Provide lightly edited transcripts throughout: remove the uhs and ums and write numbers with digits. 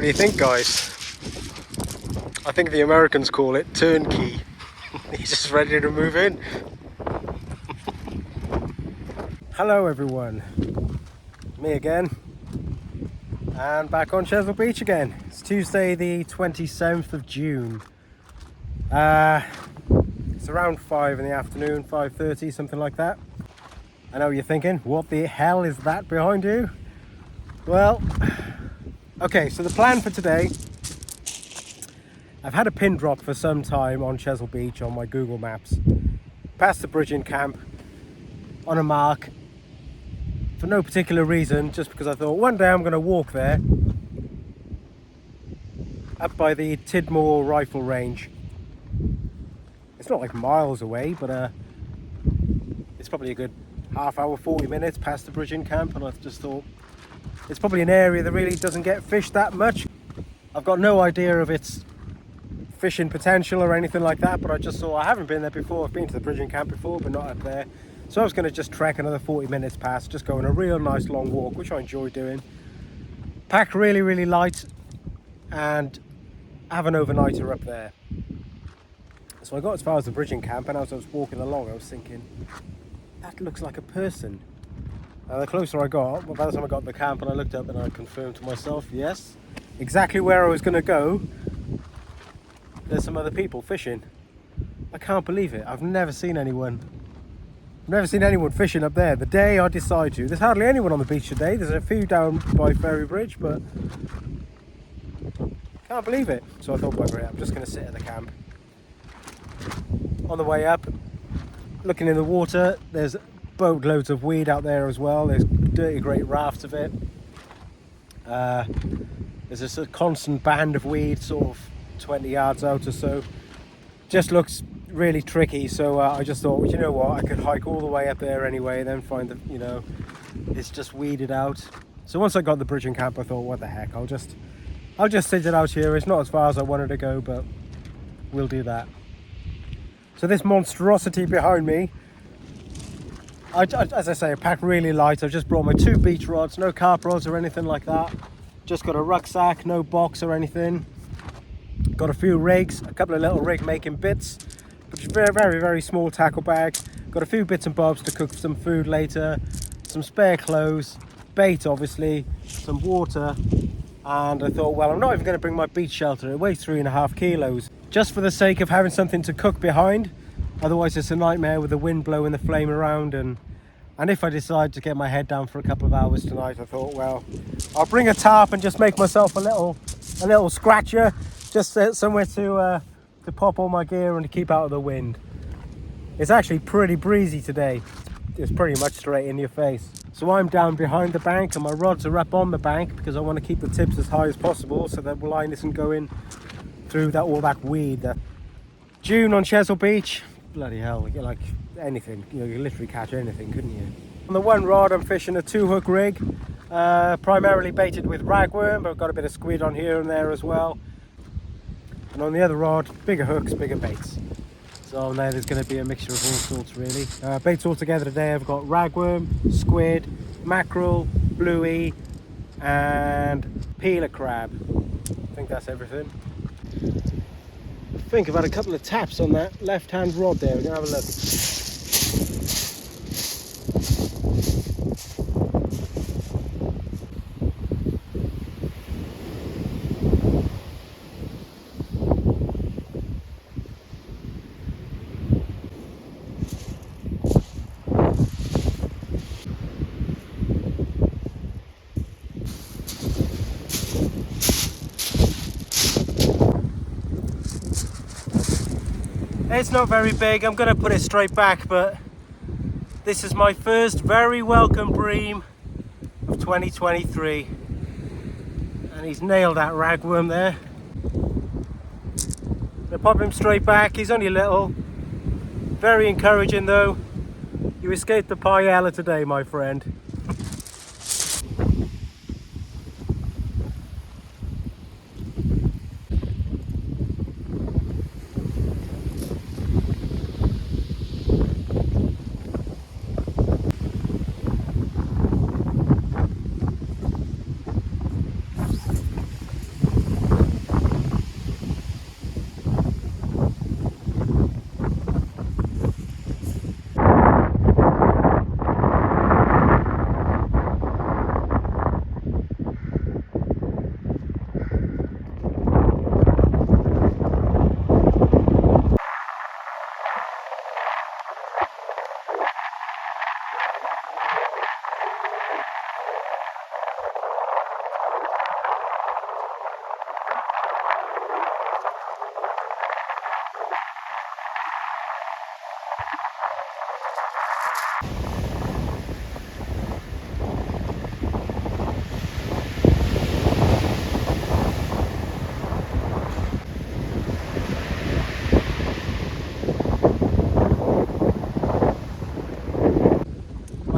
do you think, guys? I think the Americans call it turnkey. He's just ready to move in. Hello everyone, me again, and back on Chesil Beach again. It's Tuesday the 27th of June. It's around 5 in the afternoon, 5:30, something like that. I know you're thinking, what the hell is that behind you? Well, okay, so the plan for today, I've had a pin drop for some time on Chesil Beach on my Google Maps, past the bridge in camp, on a mark, for no particular reason, just because I thought one day I'm going to walk there, up by the Tidmore rifle range. It's not like miles away, but it's probably a good half hour, 40 minutes past the bridge in camp, and I just thought it's probably an area that really doesn't get fished that much. I've got no idea of its fishing potential or anything like that, but I just thought, I haven't been there before. I've been to the bridge in camp before, but not up there. So I was going to just trek another 40 minutes past, just go on a real nice long walk, which I enjoy doing. Pack really light and have an overnighter up there. So I got as far as the bridge in camp, and as I was walking along, I was thinking, that looks like a person. And the closer I got, well, by the time I got to the camp and I looked up and I confirmed to myself, yes, exactly where I was going to go, there's some other people fishing. I can't believe it. I've never seen anyone fishing up there. The day I decide to, there's hardly anyone on the beach today. There's a few down by Ferry Bridge, but can't believe it. So I thought, bugger it, I'm just going to sit at the camp. On the way up, looking in the water, there's boatloads of weed out there as well. There's dirty great rafts of it. There's a constant band of weed, sort of 20 yards out or so. Just looks really tricky, so I just thought, well, you know what, I could hike all the way up there anyway, then find that, you know, it's just weeded out. So once I got the bridge in camp, I thought, what the heck, I'll just sit it out here. It's not as far as I wanted to go, but we'll do that. So this monstrosity behind me, as I say, I pack really light. I've just brought my 2 beach rods, no carp rods or anything like that. Just got a rucksack, no box or anything. Got a few rigs, a couple of little rig making bits, which is very small tackle bag. Got a few bits and bobs to cook some food later, some spare clothes, bait obviously, some water, and I thought, well, I'm not even going to bring my beach shelter. It weighs 3.5 kilos, just for the sake of having something to cook behind. Otherwise it's a nightmare with the wind blowing the flame around, and if I decide to get my head down for a couple of hours tonight, I thought, well, I'll bring a tarp and just make myself a little scratcher, just somewhere to pop all my gear and to keep out of the wind. It's actually pretty breezy today. It's pretty much straight in your face. So I'm down behind the bank and my rods are up on the bank because I want to keep the tips as high as possible so that the line isn't going through all that weed. June on Chesil Beach, bloody hell, you get like anything, you know, you literally catch anything, couldn't you? On the one rod I'm fishing a 2-hook rig, primarily baited with ragworm, but I've got a bit of squid on here and there as well. And on the other rod, bigger hooks, bigger baits. So on there, there's going to be a mixture of all sorts, really. Baits all together today, I've got ragworm, squid, mackerel, bluey, and peeler crab. I think that's everything. I think I've had a couple of taps on that left-hand rod there. We're going to have a look. It's not very big, I'm going to put it straight back, but this is my first very welcome bream of 2023. And he's nailed that ragworm there. I'm going to pop him straight back, he's only little. Very encouraging though. You escaped the paella today, my friend.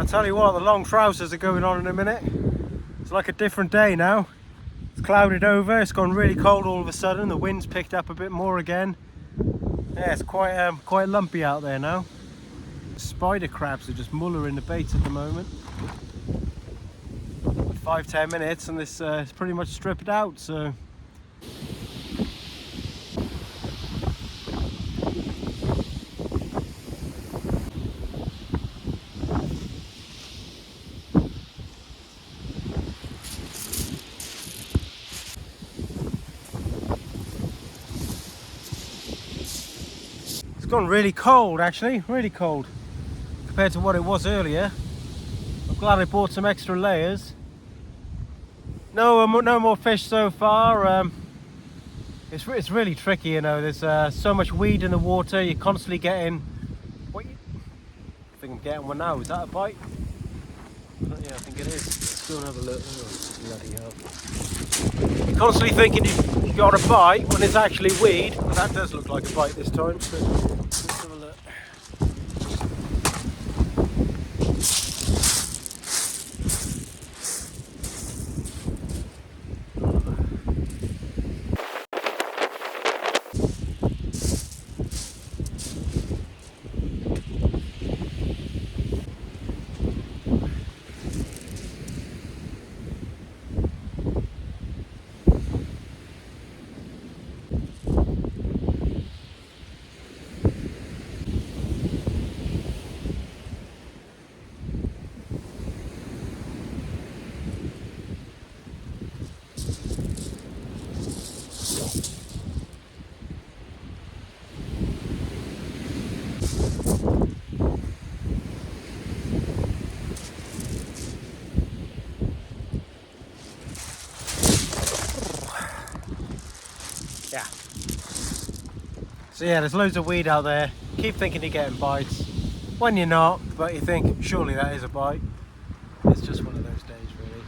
I'll tell you what, the long trousers are going on in a minute. It's like a different day now. It's clouded over, it's gone really cold all of a sudden, the wind's picked up a bit more again. Yeah, it's quite lumpy out there now. Spider crabs are just mullering the bait at the moment. 5-10 minutes and this is pretty much stripped out, so it's gone really cold, actually, really cold compared to what it was earlier. I'm glad I bought some extra layers. No more fish so far. It's really tricky, you know. There's so much weed in the water. You're constantly getting. I think I'm getting one now. Is that a bite? Yeah, I think it is. Let's go and have a look. Oh, bloody hell! You're constantly thinking you've got a bite when it's actually weed. But that does look like a bite this time. So let's have a look. Yeah. So yeah, there's loads of weed out there. Keep thinking you're getting bites when you're not, but you think surely that is a bite. It's just one of those days, really.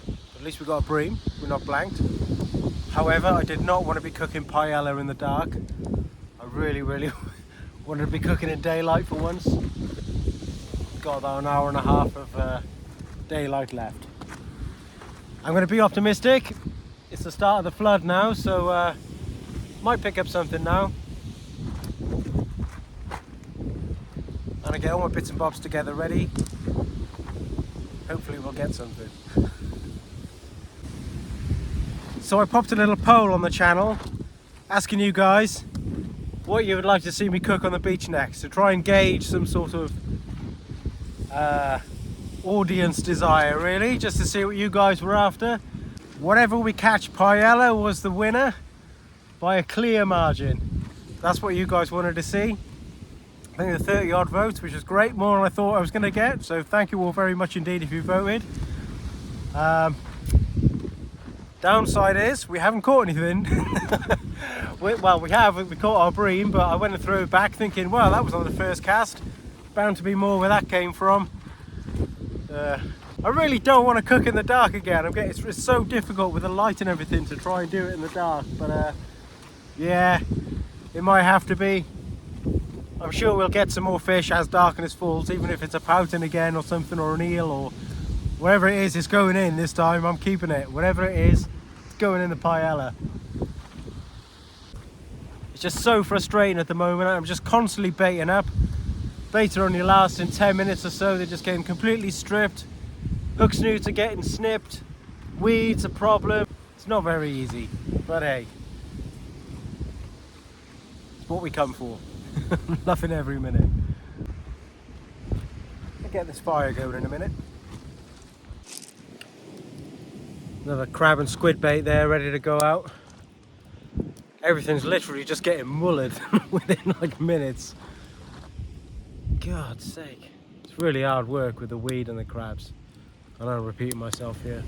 But at least we got a bream. We're not blanked. However, I did not want to be cooking paella in the dark. I really wanted to be cooking in daylight for once. Got about an hour and a half of daylight left. I'm going to be optimistic. It's the start of the flood now, so might pick up something now. And I get all my bits and bobs together ready. Hopefully we'll get something. So I popped a little poll on the channel asking you guys what you would like to see me cook on the beach next, to try and gauge some sort of audience desire, really, just to see what you guys were after. Whatever we catch paella was the winner by a clear margin. That's what you guys wanted to see. I think the 30 odd votes, which is great, more than I thought I was going to get, so thank you all very much indeed if you voted. Downside is we haven't caught anything. We caught our bream, but I went and threw it back thinking, well, that was on the first cast, bound to be more where that came from. I really don't want to cook in the dark again. It's so difficult with the light and everything to try and do it in the dark, but yeah, it might have to be. I'm sure we'll get some more fish as darkness falls, even if it's a pouting again or something, or an eel, or whatever it is, it's going in this time. I'm keeping it. Whatever it is, it's going in the paella. It's just so frustrating at the moment. I'm just constantly baiting up. Baits are only lasting 10 minutes or so. They're just getting completely stripped. Hook snoots are getting snipped. Weeds a problem. It's not very easy, but hey, it's what we come for. Laughing every minute. I'll get this fire going in a minute. Another crab and squid bait there, ready to go out. Everything's literally just getting mullered within like minutes. God's sake. It's really hard work with the weed and the crabs. I know I'm repeating myself here.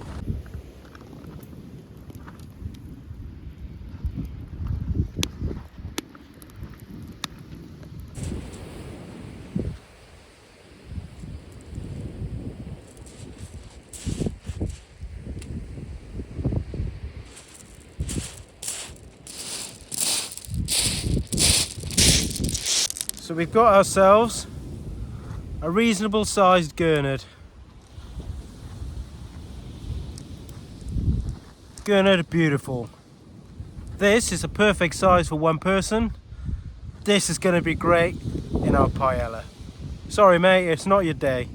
So we've got ourselves A reasonable sized gurnard. Gurnard are beautiful. This is a perfect size for one person. This is going to be great in our paella. Sorry mate, it's not your day.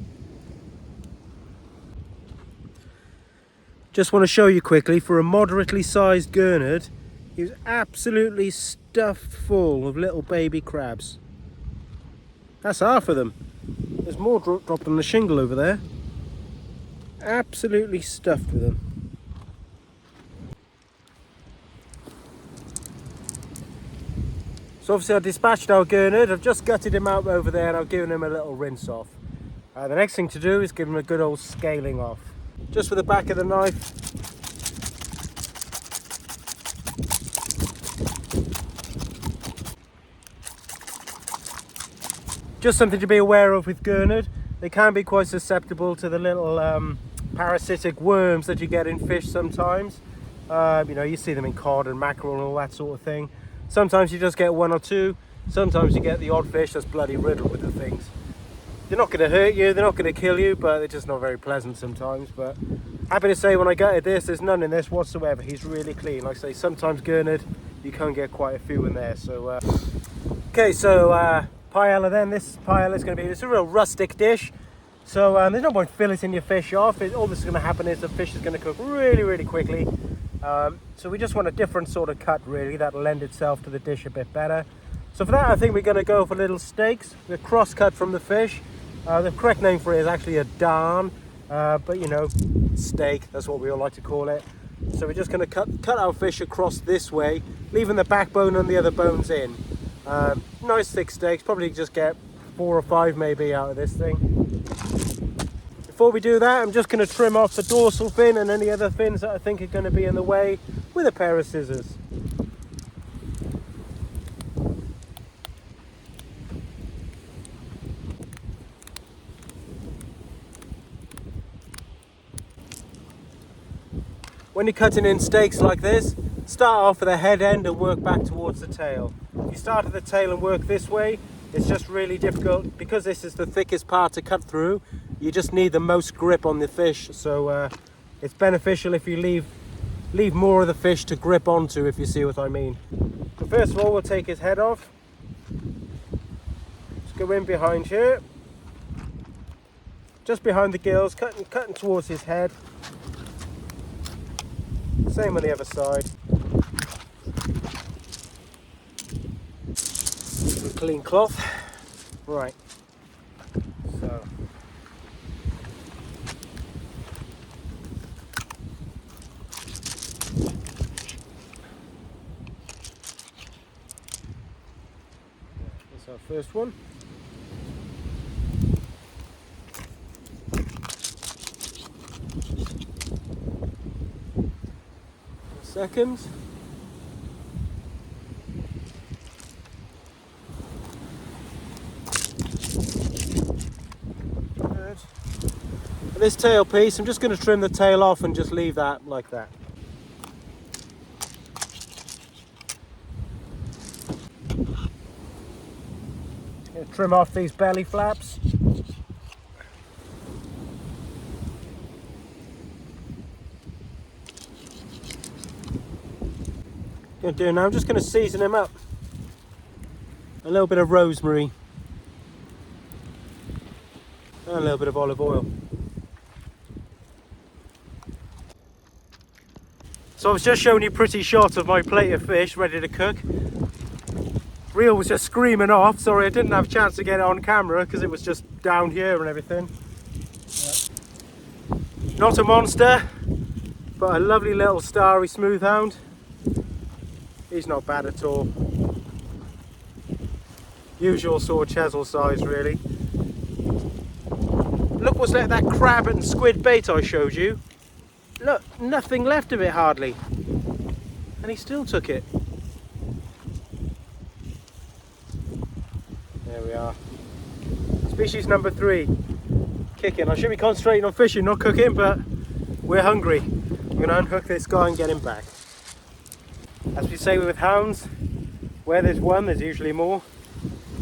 Just want to show you quickly, for a moderately sized gurnard, he was absolutely stuffed full of little baby crabs. That's half of them. There's more dropped on the shingle over there. Absolutely stuffed with them. So obviously I dispatched our gurnard. I've just gutted him out over there and I've given him a little rinse off. The next thing to do is give him a good old scaling off. Just with the back of the knife. Just something to be aware of with gurnard. They can be quite susceptible to the little parasitic worms that you get in fish sometimes. You know, you see them in cod and mackerel and all that sort of thing. Sometimes you just get one or two. Sometimes you get the odd fish that's bloody riddled with the things. They're not going to hurt you, they're not going to kill you, but they're just not very pleasant sometimes. But happy to say when I gutted this, there's none in this whatsoever. He's really clean. Like I say, sometimes gurnard, you can get quite a few in there. So, okay, so paella then. This paella is going to be, it's a real rustic dish. So there's no point filleting your fish off. All that's going to happen is the fish is going to cook really, really quickly. So we just want a different sort of cut really, that'll lend itself to the dish a bit better. So for that I think we're going to go for little steaks. They're cross cut from the fish. The correct name for it is actually a darn, but you know, steak, that's what we all like to call it. So we're just going to cut our fish across this way, leaving the backbone and the other bones in. Nice thick steaks, probably just get 4 or 5 maybe out of this thing. Before we do that, I'm just going to trim off the dorsal fin and any other fins that I think are going to be in the way with a pair of scissors. When you're cutting in steaks like this, start off with the head end and work back towards the tail. If you start at the tail and work this way, it's just really difficult. Because this is the thickest part to cut through, you just need the most grip on the fish. So it's beneficial if you leave more of the fish to grip onto, if you see what I mean. So first of all, we'll take his head off. Just go in behind here. Just behind the gills, cutting towards his head. Same on the other side. A clean cloth. Right. So. That's our first one. Second. Good. And this tail piece, I'm just going to trim the tail off and just leave that like that. Trim off these belly flaps. Going to do now, I'm just going to season him up. A little bit of rosemary and a little bit of olive oil. So I was just showing you pretty shots of my plate of fish ready to cook. Reel was just screaming off. Sorry, I didn't have a chance to get it on camera because it was just down here and everything. Not a monster, but a lovely little starry smooth hound. He's not bad at all. Usual sort of Chesil size really. Look what's left that crab and squid bait I showed you. Look, nothing left of it hardly. And he still took it. There we are. Species number 3. Kicking. I should be concentrating on fishing, not cooking, but we're hungry. I'm going to unhook this guy and get him back. As we say with hounds, where there's one, there's usually more.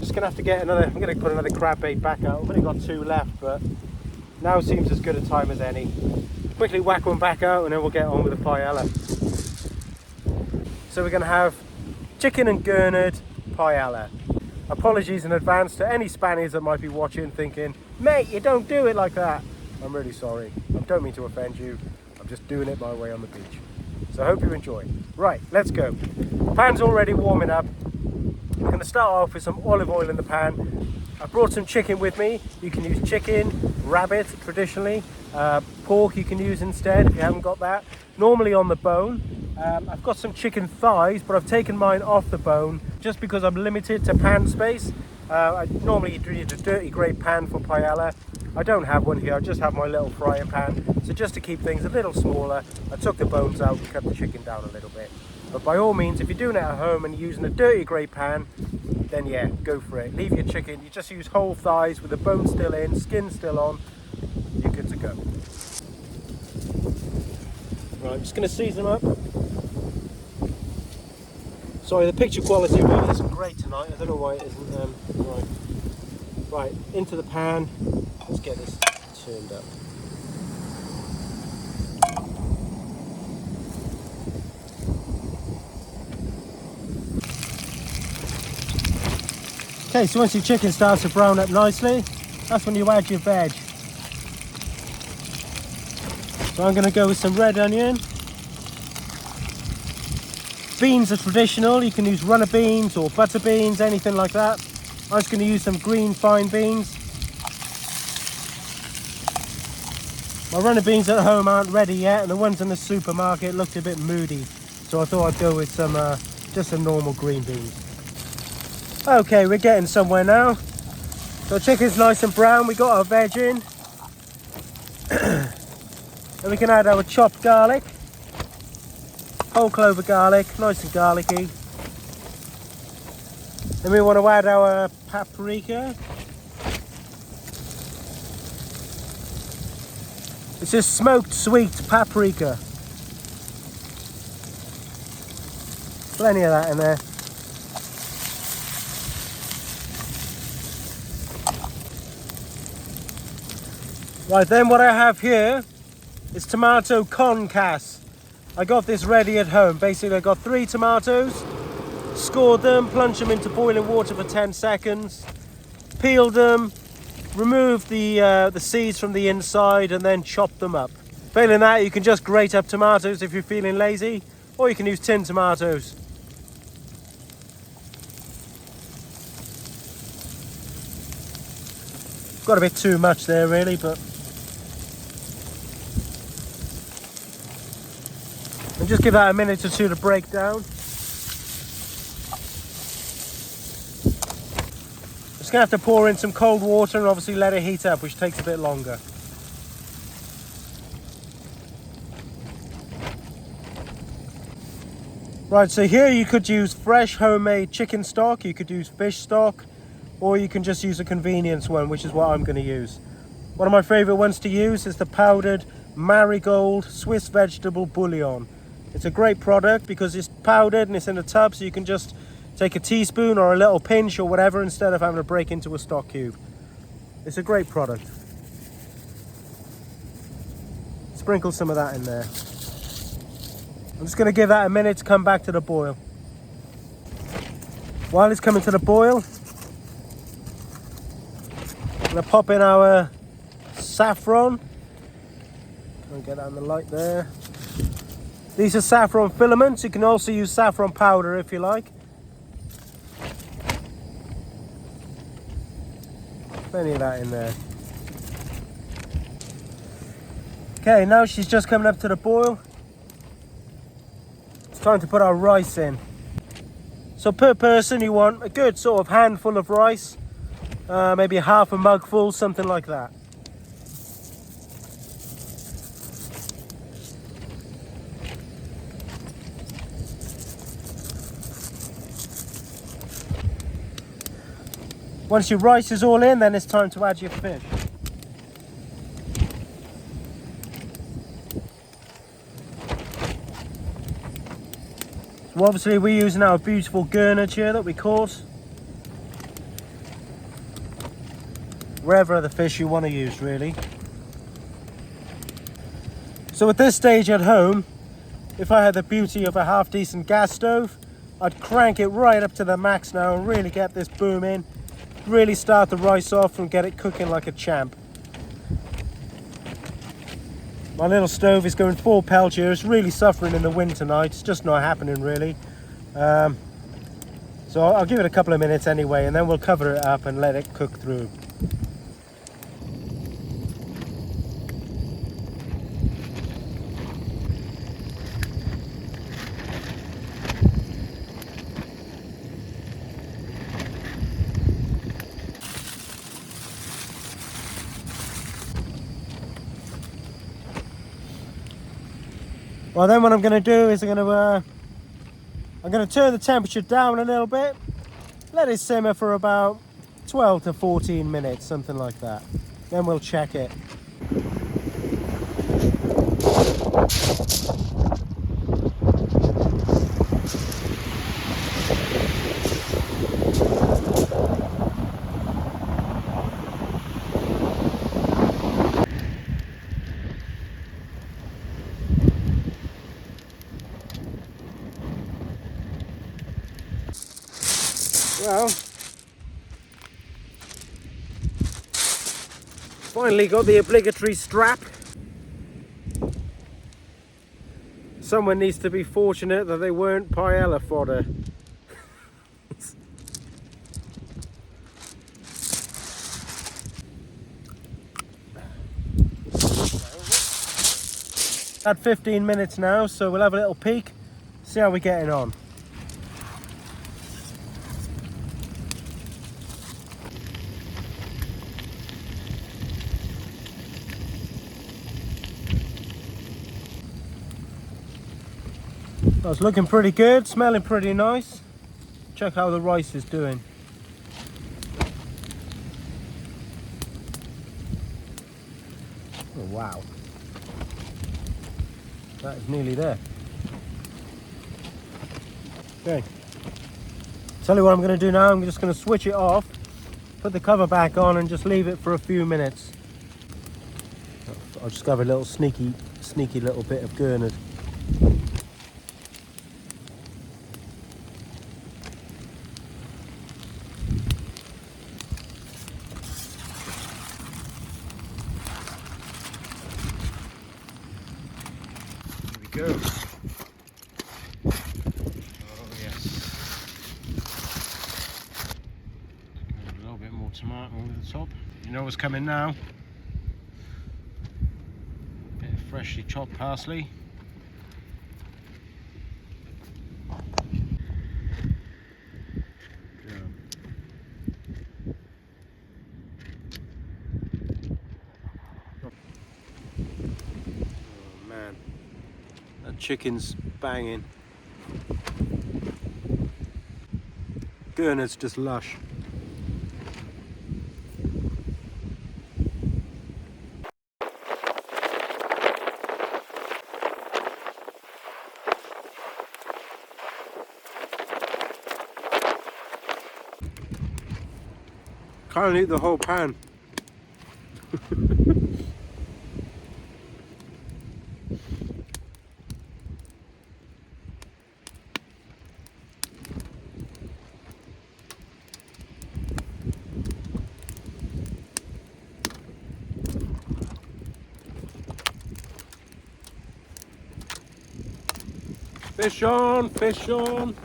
Just gonna have to get another, I'm gonna put another crab bait back out. I've only got 2 left, but now seems as good a time as any. Quickly whack one back out and then we'll get on with the paella. So we're gonna have chicken and Gurnard paella. Apologies in advance to any Spaniards that might be watching thinking, mate, you don't do it like that. I'm really sorry. I don't mean to offend you. I'm just doing it my way on the beach. So I hope you enjoy. Right, let's go. The pan's already warming up. I'm going to start off with some olive oil in the pan. I brought some chicken with me. You can use chicken, rabbit traditionally. Pork you can use instead if you haven't got that. Normally on the bone. I've got some chicken thighs, but I've taken mine off the bone just because I'm limited to pan space. I normally use a dirty grate pan for paella. I don't have one here, I just have my little frying pan. So just to keep things a little smaller, I took the bones out and cut the chicken down a little bit. But by all means, if you're doing it at home and you're using a dirty grate pan, then yeah, go for it. Leave your chicken, you just use whole thighs with the bone still in, skin still on, you're good to go. Right, I'm just going to season them up. Sorry, the picture quality really isn't great tonight, I don't know why it isn't. Right, into the pan. Let's get this turned up. Okay, so once your chicken starts to brown up nicely, that's when you add your veg. So I'm going to go with some red onion. Beans are traditional, you can use runner beans or butter beans, anything like that. I'm just going to use some green fine beans. My runner beans at home aren't ready yet, and the ones in the supermarket looked a bit moody. So I thought I'd go with some, just some normal green beans. Okay, we're getting somewhere now. So chicken's nice and brown, we got our veg in. Then we can add our chopped garlic. Whole clove of garlic, nice and garlicky. Then we want to add our paprika. This is smoked sweet paprika. Plenty of that in there. Right, then what I have here is tomato concasse. I got this ready at home. Basically, I got 3 tomatoes, scored them, plunged them into boiling water for 10 seconds, peeled them, removed the seeds from the inside, and then chopped them up. Failing that, you can just grate up tomatoes if you're feeling lazy, or you can use tinned tomatoes. Got a bit too much there really, but and just give that a minute or two to break down. Just gonna have to pour in some cold water and obviously let it heat up, which takes a bit longer. Right, so here you could use fresh homemade chicken stock, you could use fish stock, or you can just use a convenience one, which is what I'm going to use. One of my favourite ones to use is the powdered marigold Swiss vegetable bouillon. It's a great product because it's powdered and it's in a tub, so you can just take a teaspoon or a little pinch or whatever instead of having to break into a stock cube. It's a great product. Sprinkle some of that in there. I'm just going to give that a minute to come back to the boil. While it's coming to the boil, I'm going to pop in our saffron. Try and get that in the light there. These are saffron filaments. You can also use saffron powder if you like. Plenty of that in there. Okay, now she's just coming up to the boil. It's time to put our rice in. So per person you want a good sort of handful of rice. Maybe half a mug full, something like that. Once your rice is all in, then it's time to add your fish. So obviously we're using our beautiful Gurnard here that we caught. wherever the fish you want to use, really. So at this stage at home, if I had the beauty of a half decent gas stove, I'd crank it right up to the max now and really get this booming, really start the rice off and get it cooking like a champ. My little stove is going full pelt here. It's really suffering in the wind tonight. It's just not happening really. So I'll give it a couple of minutes anyway, and then we'll cover it up and let it cook through. Well, then what I'm going to do is I'm going to turn the temperature down a little bit, let it simmer for about 12 to 14 minutes, something like that. Then we'll check it. Well, finally got the obligatory strap. Someone needs to be fortunate that they weren't paella fodder. Had 15 minutes now, so we'll have a little peek, see how we're getting on. It's looking pretty good, smelling pretty nice. Check how the rice is doing. Oh wow, that is nearly there. Okay, tell you what I'm going to do now. I'm just going to switch it off, put the cover back on and just leave it for a few minutes. I'll just have a little sneaky little bit of Gurnard. Go. Oh yes. A little bit more tomato over the top. You know what's coming now? A bit of freshly chopped parsley. Oh man. That chicken's banging. Gurnard's just lush. Can't eat the whole pan. Fish on, fish on.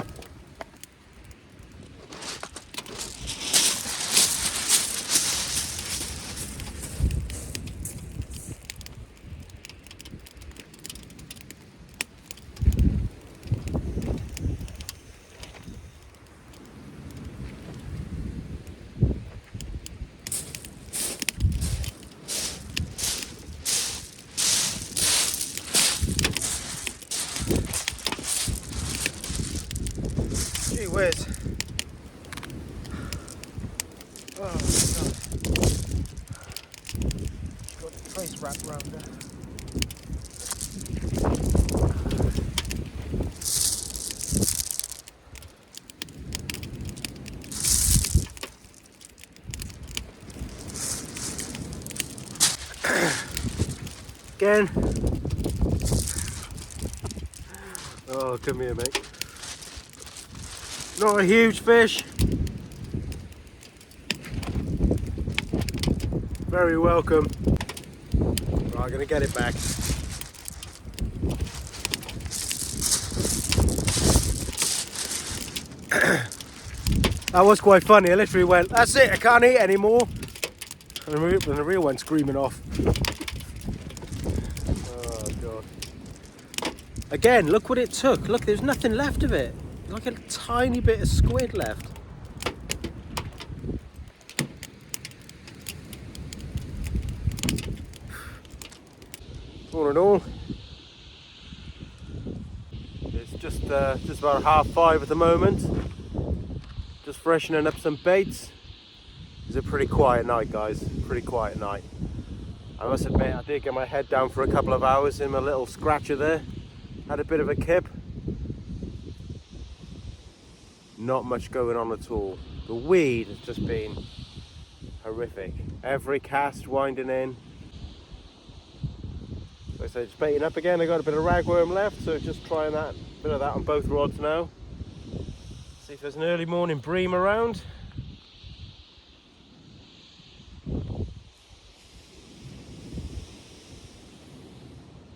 Gee whiz. Oh my God. Got the trace wrapped around there. again. Oh, come here, mate. Not a huge fish. Very welcome. Right, I'm gonna get it back. That was quite funny. I literally went, that's it, I can't eat anymore. And the real one screaming off. Oh God. Again, look what it took. Look, there's nothing left of it. Like a tiny bit of squid left. All in all, it's just about 5:30 at the moment. Just freshening up some baits. It's a pretty quiet night, guys. Pretty quiet night. I must admit, I did get my head down for a couple of hours in my little scratcher there. Had a bit of a kip. Not much going on at all. The weed has just been horrific. Every cast winding in. Like I say, it's baiting up again. I got a bit of ragworm left, so just trying that bit of that on both rods now. See if there's an early morning bream around.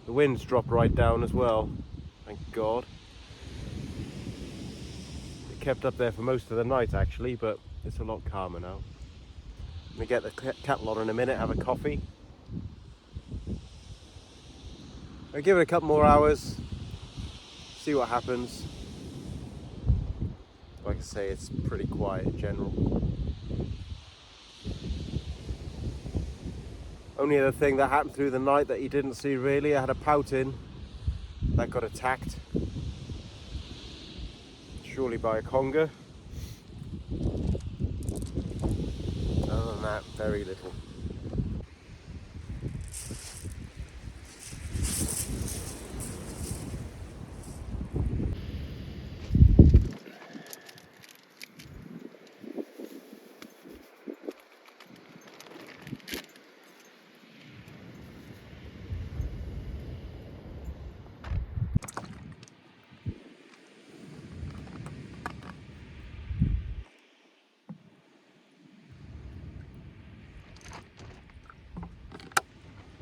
The wind's dropped right down as well. Thank God. It kept up there for most of the night actually, but it's a lot calmer now. I'm gonna get the kettle on in a minute, have a coffee. I'll give it a couple more hours, see what happens. Like I say, it's pretty quiet in general. Only other thing that happened through the night that you didn't see really, I had a pout in that got attacked. Surely by a conger. Other than that, very little.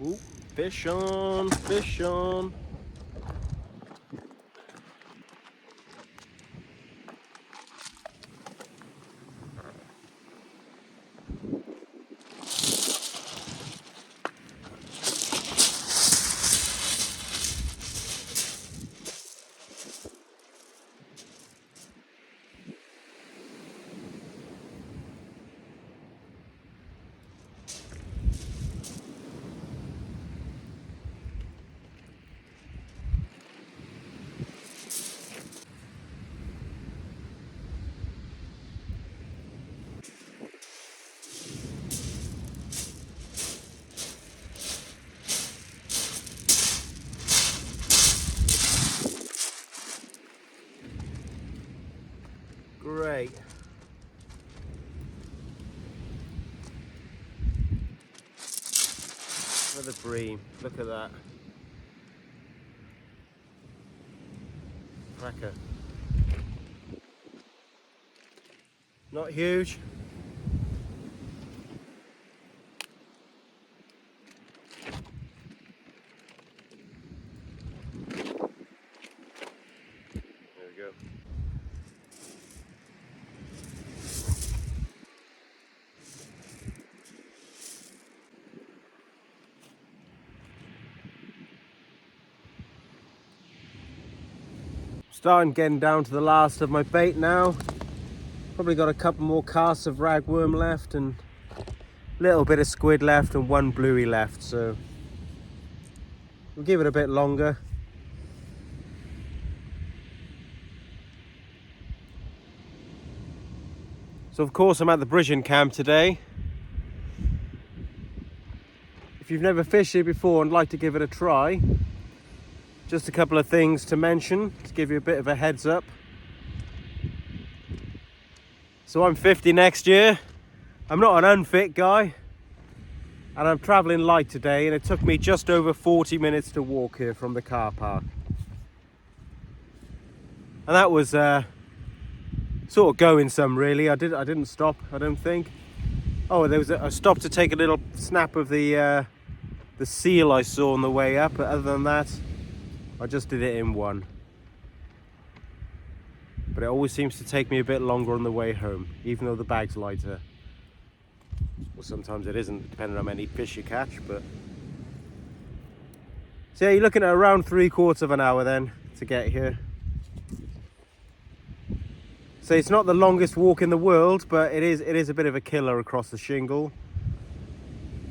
Ooh, fish on, fish on. Great. Another bream. Look at that. Cracker. Not huge. There we go. Starting getting down to the last of my bait now. Probably got a couple more casts of ragworm left and a little bit of squid left and one bluey left, so we'll give it a bit longer. So of course I'm at the bridging camp today. If you've never fished here before and like to give it a try, just a couple of things to mention to give you a bit of a heads up. So I'm 50 next year. I'm not an unfit guy. And I'm traveling light today, and it took me just over 40 minutes to walk here from the car park. And that was sort of going some, really. I didn't stop, I don't think. Oh, there was a stop to take a little snap of the seal I saw on the way up, but other than that, I just did it in one. But it always seems to take me a bit longer on the way home, even though the bag's lighter. Well, sometimes it isn't, depending on how many fish you catch, but... So yeah, you're looking at around 3/4 of an hour then to get here. So it's not the longest walk in the world, but it is a bit of a killer across the shingle.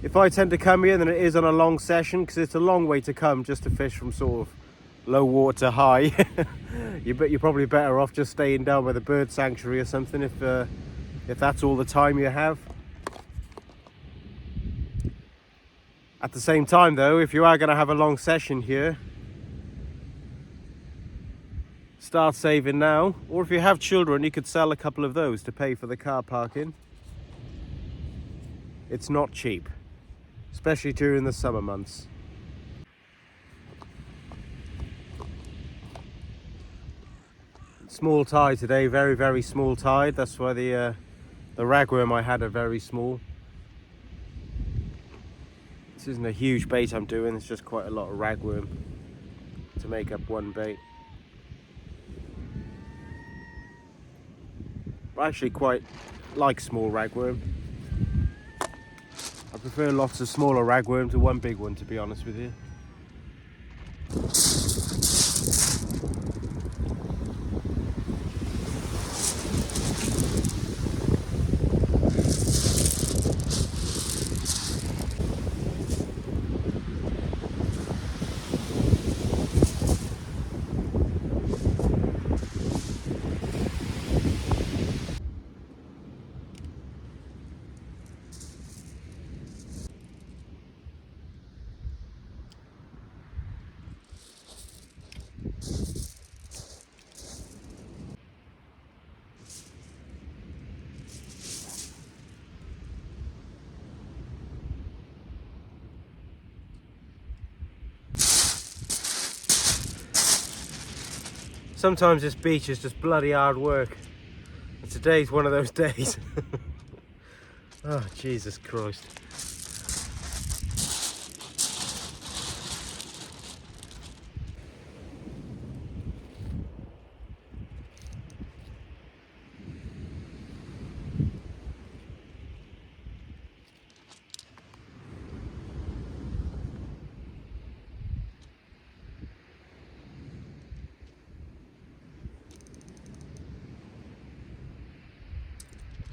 If I tend to come here, then it is on a long session, because it's a long way to come just to fish from sort of low water to high. You're probably better off just staying down by the bird sanctuary or something if that's all the time you have. At the same time though, if you are going to have a long session here, start saving now. Or if you have children, you could sell a couple of those to pay for the car parking. It's not cheap, especially during the summer months. Small tide today, very, very small tide. That's why the ragworm I had are very small. This isn't a huge bait I'm doing, it's just quite a lot of ragworm to make up one bait. I actually quite like small ragworm. I prefer lots of smaller ragworm to one big one, to be honest with you. Sometimes this beach is just bloody hard work. And today's one of those days. Oh, Jesus Christ.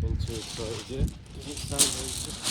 Getting too excited here. Doesn't sound very good.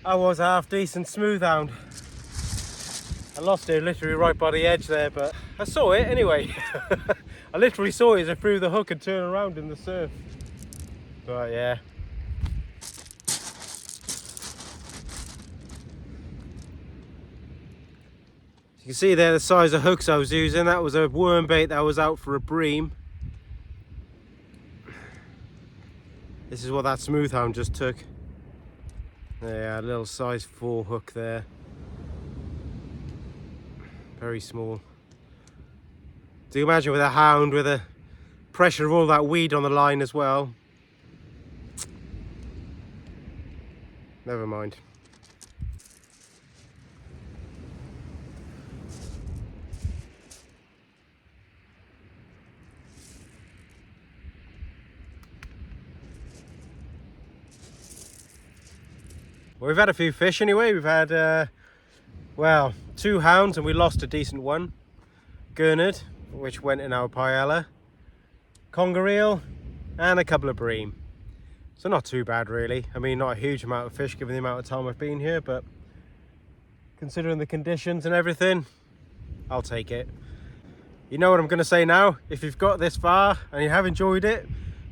I was a half decent smooth hound. I lost it literally right by the edge there, but I saw it anyway. I literally saw it as I threw the hook and turned around in the surf. But yeah. You can see there the size of hooks I was using. That was a worm bait that was out for a bream. This is what that smooth hound just took. Yeah, a little size 4 hook there. Very small. Do you imagine with a hound with the pressure of all that weed on the line as well? Never mind. Well, we've had a few fish anyway. We've had, well, 2 hounds and we lost a decent one. Gurnard, which went in our paella. Conger eel and a couple of bream. So not too bad really. I mean, not a huge amount of fish given the amount of time I've been here, but considering the conditions and everything, I'll take it. You know what I'm going to say now. If you've got this far and you have enjoyed it,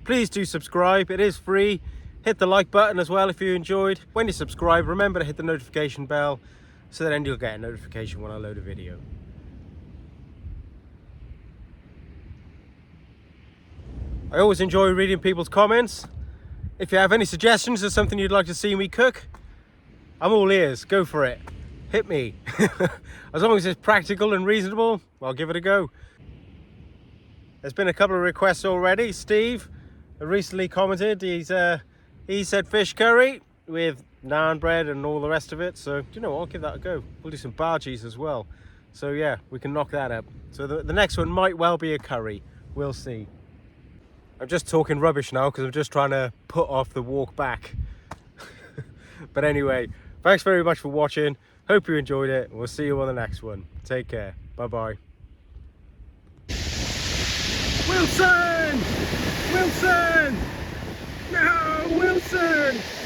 please do subscribe. It is free. Hit the like button as well if you enjoyed. When you subscribe, remember to hit the notification bell so then you'll get a notification when I load a video. I always enjoy reading people's comments. If you have any suggestions or something you'd like to see me cook, I'm all ears. Go for it. Hit me. As long as it's practical and reasonable, I'll give it a go. There's been a couple of requests already. Steve recently commented. He said fish curry with naan bread and all the rest of it. So, do you know what? I'll give that a go. We'll do some bhajis as well. So yeah, we can knock that up. So the next one might well be a curry. We'll see. I'm just talking rubbish now because I'm just trying to put off the walk back. But anyway, thanks very much for watching. Hope you enjoyed it. We'll see you on the next one. Take care. Bye-bye. Wilson! Wilson! No, Wilson!